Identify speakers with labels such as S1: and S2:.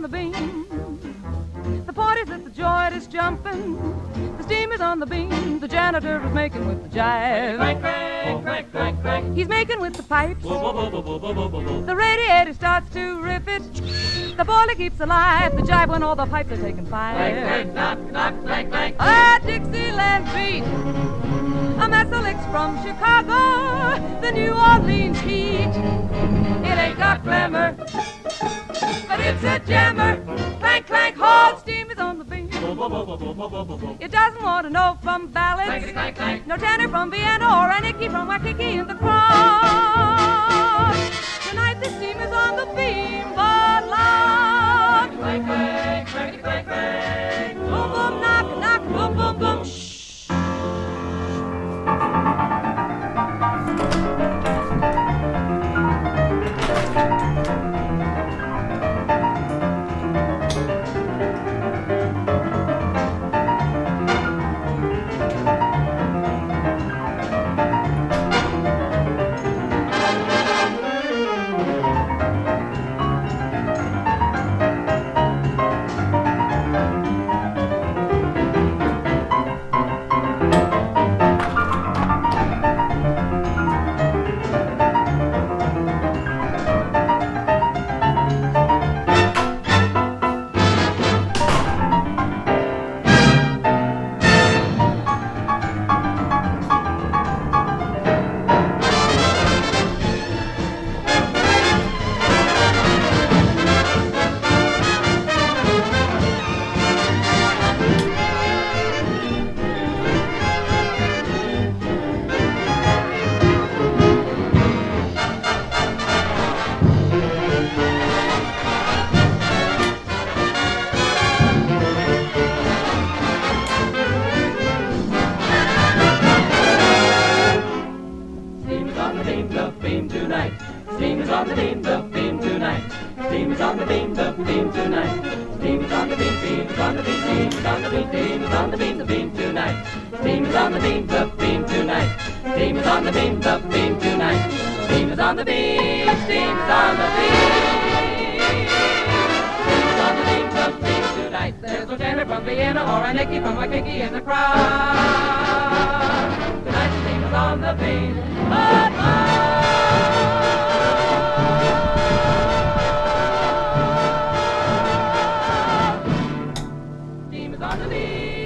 S1: on the beam. The party's at the joint is jumping. The steam is on the beam. The janitor is making with the jive.
S2: Crank, crank, crank, crank, crank.
S1: He's making with the pipes.
S2: Whoa, whoa, whoa, whoa, whoa, whoa, whoa, whoa.
S1: The radiator starts to rip it. The boiler keeps alive. The jive when all the pipes are taking fire.
S2: Clank, clank, knock, knock, clank, clank.
S1: Ah, Dixieland beat. A missile from Chicago. The New Orleans heat. It ain't got glamour, but it's a jammer. Clank, clank, hard steam is on the beam.
S2: Whoa, whoa, whoa, whoa, whoa, whoa, whoa, whoa.
S1: It doesn't want to know from ballads.
S2: Clank, clank, clank.
S1: No tenor from Vienna or a Nicky from Waikiki in the crowd. Tonight the steam is on the beam, but loud.
S2: Clank, clank, clank, clank, clank.
S1: Boom, boom, knock, knock, boom, boom, boom. Shh.
S2: Steam is on the beam, the beam tonight. Steam is on the beam, the beam tonight. Steam is on the beam, steam is on the beam, steam is on the beam, steam is on the beam, the beam tonight. Steam is on the beam, the beam tonight. Steam is on the beam, the beam tonight. Steam is on the beam, steam is on the beam. Steam is on the beam, the beam tonight. There's no tenor from Vienna or a Nicky from Waikiki in the crowd. Tonight the steam is on the beam, but on the beam.